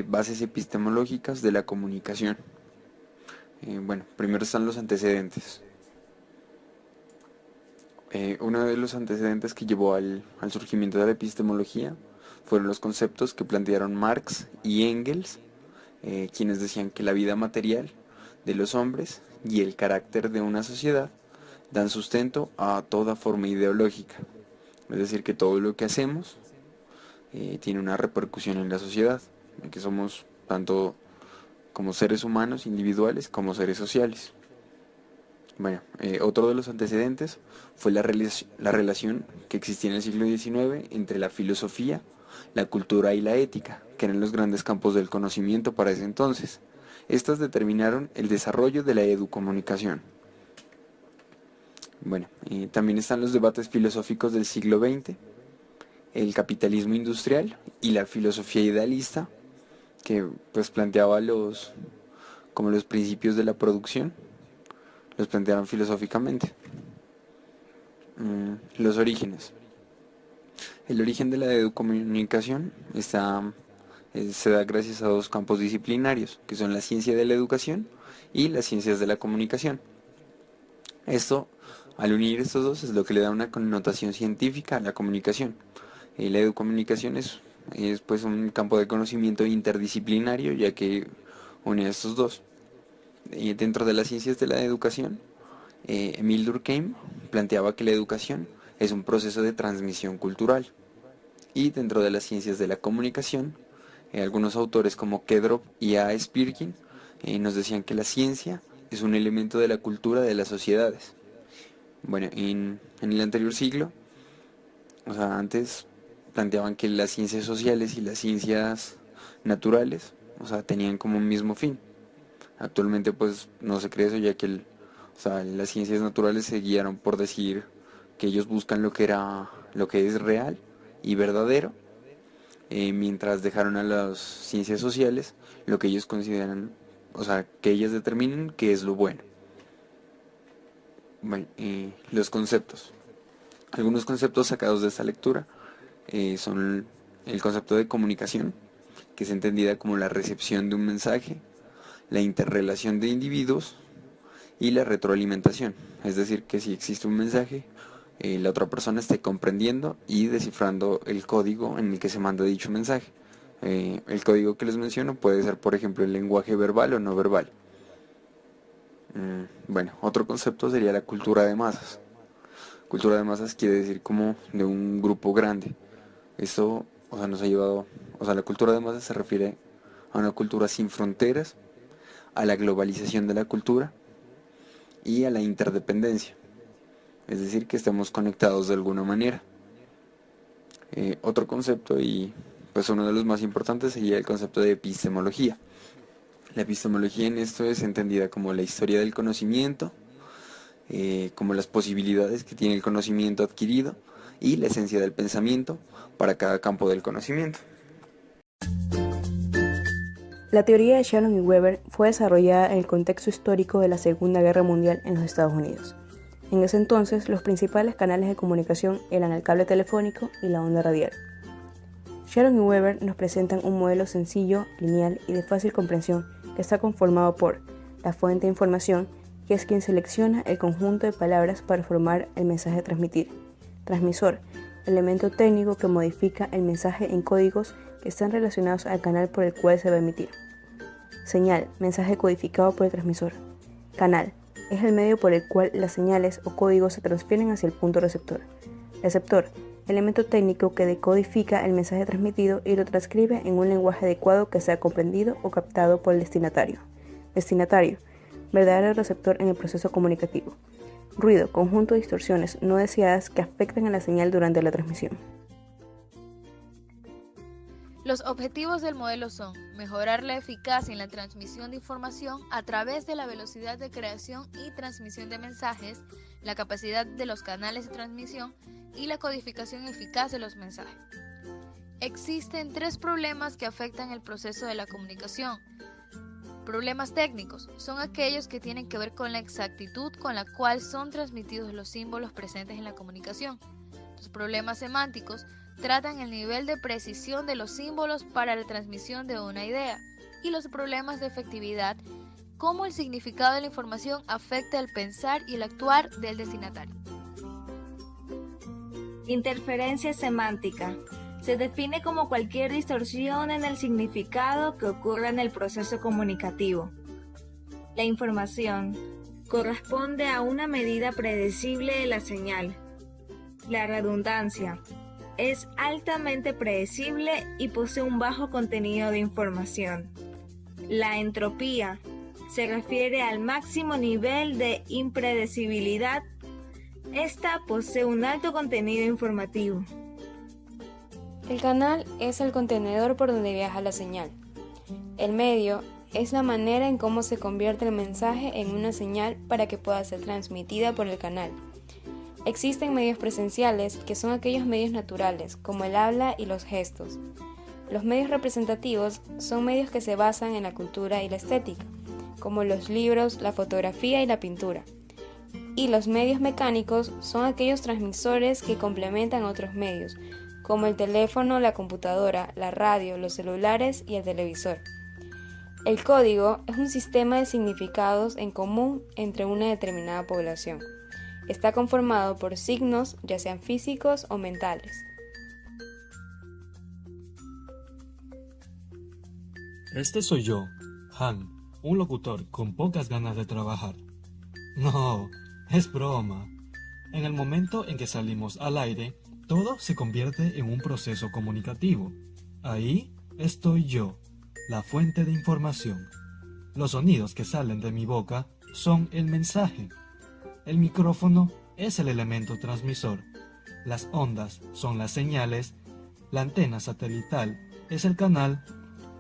Bases epistemológicas de la comunicación. Bueno, primero están los antecedentes. Uno de los antecedentes que llevó al surgimiento de la epistemología fueron los conceptos que plantearon Marx y Engels, quienes decían que la vida material de los hombres y el carácter de una sociedad dan sustento a toda forma ideológica. Es decir, que todo lo que hacemos tiene una repercusión en la sociedad, en que somos tanto como seres humanos individuales como seres sociales. Bueno, otro de los antecedentes fue la relación que existía en el siglo XIX entre la filosofía, la cultura y la ética, que eran los grandes campos del conocimiento para ese entonces. Estas determinaron el desarrollo de la educomunicación. Bueno, también están los debates filosóficos del siglo XX, el capitalismo industrial y la filosofía idealista, que pues planteaba como los principios de la producción, los plantearon filosóficamente. Los orígenes. El origen de la educomunicación se da gracias a dos campos disciplinarios, que son la ciencia de la educación y las ciencias de la comunicación. Esto, al unir estos dos, es lo que le da una connotación científica a la comunicación. La educomunicación es pues un campo de conocimiento interdisciplinario, ya que une a estos dos. Dentro de las ciencias de la educación, Emile Durkheim planteaba que la educación es un proceso de transmisión cultural. Y dentro de las ciencias de la comunicación, algunos autores como Kedrov y A. Spirkin nos decían que la ciencia es un elemento de la cultura de las sociedades. Bueno, en el anterior siglo, o sea, antes planteaban que las ciencias sociales y las ciencias naturales, o sea, tenían como un mismo fin. Actualmente pues no se cree eso, ya que o sea, las ciencias naturales se guiaron por decir que ellos buscan lo que es real y verdadero, mientras dejaron a las ciencias sociales lo que ellos consideran, o sea, que ellas determinen qué es lo bueno. Bueno, los conceptos. Algunos conceptos sacados de esta lectura son el concepto de comunicación, que es entendida como la recepción de un mensaje, la interrelación de individuos y la retroalimentación. Es decir, que si existe un mensaje, la otra persona esté comprendiendo y descifrando el código en el que se manda dicho mensaje. El código que les menciono puede ser, por ejemplo, el lenguaje verbal o no verbal. Bueno, otro concepto sería la cultura de masas. Cultura de masas quiere decir como de un grupo grande. Esto, o sea, nos ha llevado, o sea, la cultura de masas se refiere a una cultura sin fronteras, a la globalización de la cultura y a la interdependencia. Es decir, que estemos conectados de alguna manera. Otro concepto, y pues uno de los más importantes, sería el concepto de epistemología. La epistemología en esto es entendida como la historia del conocimiento, como las posibilidades que tiene el conocimiento adquirido y la esencia del pensamiento para cada campo del conocimiento. La teoría de Shannon y Weber fue desarrollada en el contexto histórico de la Segunda Guerra Mundial en los Estados Unidos. En ese entonces, los principales canales de comunicación eran el cable telefónico y la onda radial. Shannon y Weber nos presentan un modelo sencillo, lineal y de fácil comprensión que está conformado por la fuente de información, que es quien selecciona el conjunto de palabras para formar el mensaje a transmitir. Transmisor, elemento técnico que modifica el mensaje en códigos que están relacionados al canal por el cual se va a emitir. Señal, mensaje codificado por el transmisor. Canal, es el medio por el cual las señales o códigos se transfieren hacia el punto receptor. Receptor, elemento técnico que decodifica el mensaje transmitido y lo transcribe en un lenguaje adecuado que sea comprendido o captado por el destinatario. Destinatario, verdadero receptor en el proceso comunicativo. Ruido, conjunto de distorsiones no deseadas que afectan a la señal durante la transmisión. Los objetivos del modelo son mejorar la eficacia en la transmisión de información a través de la velocidad de creación y transmisión de mensajes, la capacidad de los canales de transmisión y la codificación eficaz de los mensajes. Existen 3 problemas que afectan el proceso de la comunicación. Problemas técnicos son aquellos que tienen que ver con la exactitud con la cual son transmitidos los símbolos presentes en la comunicación. Los problemas semánticos tratan el nivel de precisión de los símbolos para la transmisión de una idea y los problemas de efectividad, cómo el significado de la información afecta el pensar y el actuar del destinatario. Interferencia semántica. Se define como cualquier distorsión en el significado que ocurra en el proceso comunicativo. La información corresponde a una medida predecible de la señal. La redundancia es altamente predecible y posee un bajo contenido de información. La entropía se refiere al máximo nivel de impredecibilidad. Esta posee un alto contenido informativo. El canal es el contenedor por donde viaja la señal. El medio es la manera en cómo se convierte el mensaje en una señal para que pueda ser transmitida por el canal. Existen medios presenciales, que son aquellos medios naturales, como el habla y los gestos. Los medios representativos son medios que se basan en la cultura y la estética, como los libros, la fotografía y la pintura. Y los medios mecánicos son aquellos transmisores que complementan otros medios, como el teléfono, la computadora, la radio, los celulares y el televisor. El código es un sistema de significados en común entre una determinada población. Está conformado por signos, ya sean físicos o mentales. Este soy yo, Han, un locutor con pocas ganas de trabajar. No, es broma. En el momento en que salimos al aire, todo se convierte en un proceso comunicativo. Ahí estoy yo, la fuente de información. Los sonidos que salen de mi boca son el mensaje. El micrófono es el elemento transmisor. Las ondas son las señales. La antena satelital es el canal.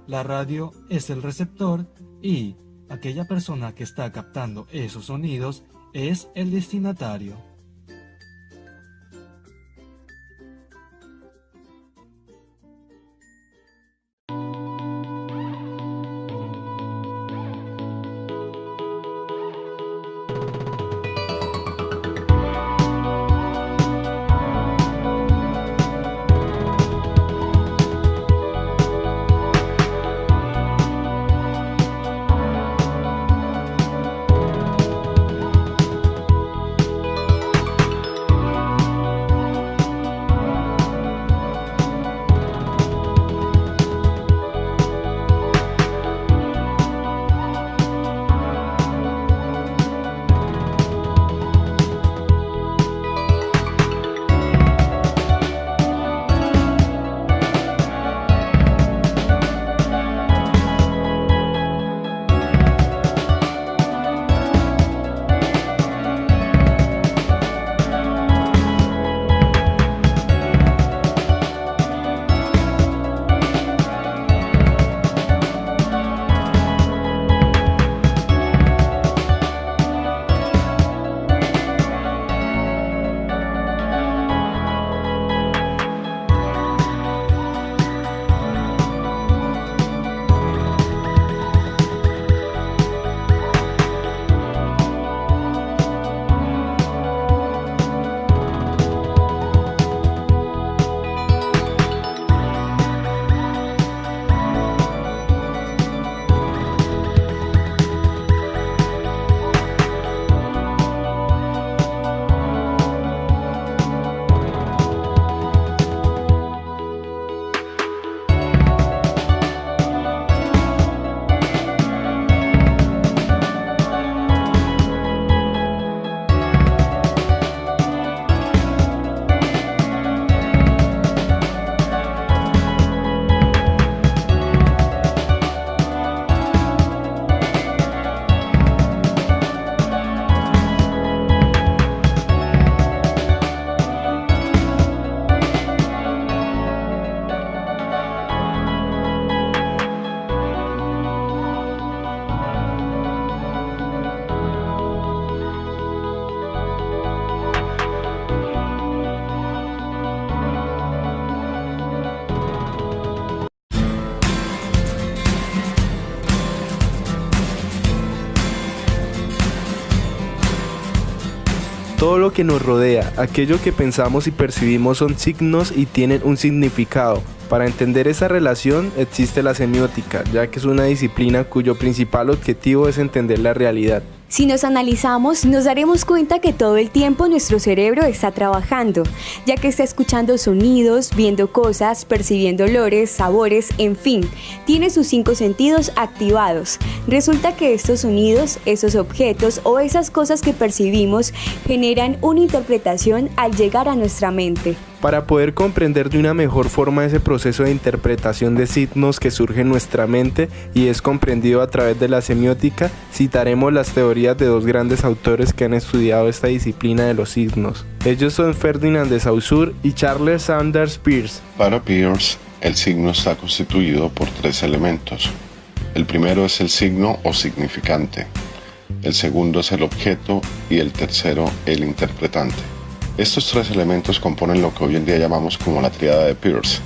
La radio es el receptor. Y aquella persona que está captando esos sonidos es el destinatario. Todo lo que nos rodea, aquello que pensamos y percibimos son signos y tienen un significado. Para entender esa relación existe la semiótica, ya que es una disciplina cuyo principal objetivo es entender la realidad. Si nos analizamos, nos daremos cuenta que todo el tiempo nuestro cerebro está trabajando, ya que está escuchando sonidos, viendo cosas, percibiendo olores, sabores, en fin, tiene sus 5 sentidos activados. Resulta que estos sonidos, esos objetos o esas cosas que percibimos generan una interpretación al llegar a nuestra mente. Para poder comprender de una mejor forma ese proceso de interpretación de signos que surge en nuestra mente y es comprendido a través de la semiótica, citaremos las teorías de 2 grandes autores que han estudiado esta disciplina de los signos. Ellos son Ferdinand de Saussure y Charles Sanders Peirce. Para Peirce, el signo está constituido por 3 elementos. El primero es el signo o significante, el segundo es el objeto y el tercero el interpretante. Estos 3 elementos componen lo que hoy en día llamamos como la tríada de Peirce.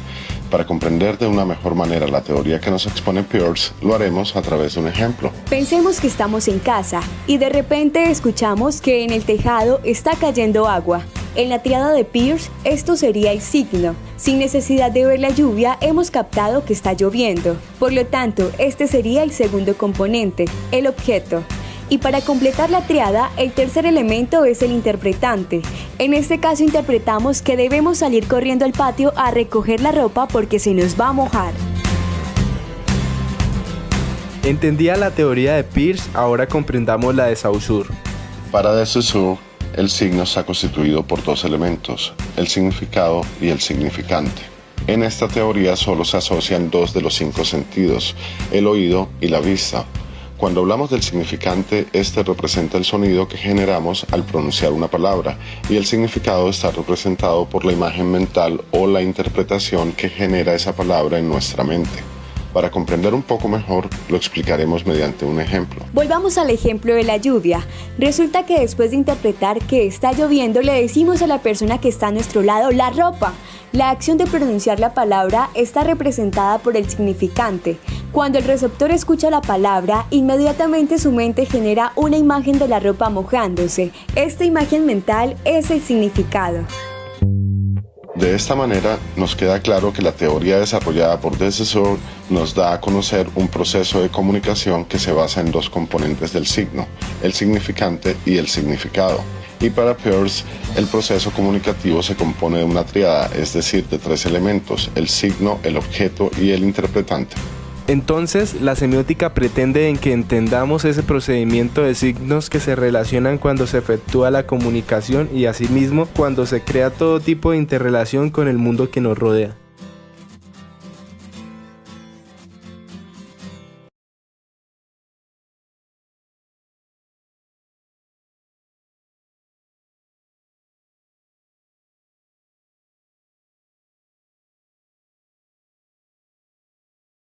Para comprender de una mejor manera la teoría que nos expone Peirce, lo haremos a través de un ejemplo. Pensemos que estamos en casa y de repente escuchamos que en el tejado está cayendo agua. En la tríada de Peirce, esto sería el signo. Sin necesidad de ver la lluvia, hemos captado que está lloviendo. Por lo tanto, este sería el segundo componente, el objeto. Y para completar la tríada, el tercer elemento es el interpretante. En este caso interpretamos que debemos salir corriendo al patio a recoger la ropa porque se nos va a mojar. Entendida la teoría de Peirce, ahora comprendamos la de Saussure. Para de Saussure, el signo está constituido por 2 elementos, el significado y el significante. En esta teoría solo se asocian 2 de los 5 sentidos, el oído y la vista. Cuando hablamos del significante, este representa el sonido que generamos al pronunciar una palabra y el significado está representado por la imagen mental o la interpretación que genera esa palabra en nuestra mente. Para comprender un poco mejor, lo explicaremos mediante un ejemplo. Volvamos al ejemplo de la lluvia. Resulta que después de interpretar que está lloviendo, le decimos a la persona que está a nuestro lado la ropa. La acción de pronunciar la palabra está representada por el significante. Cuando el receptor escucha la palabra, inmediatamente su mente genera una imagen de la ropa mojándose. Esta imagen mental es el significado. De esta manera, nos queda claro que la teoría desarrollada por de Saussure nos da a conocer un proceso de comunicación que se basa en 2 componentes del signo, el significante y el significado. Y para Peirce, el proceso comunicativo se compone de una tríada, es decir, de 3 elementos, el signo, el objeto y el interpretante. Entonces, la semiótica pretende en que entendamos ese procedimiento de signos que se relacionan cuando se efectúa la comunicación y asimismo cuando se crea todo tipo de interrelación con el mundo que nos rodea.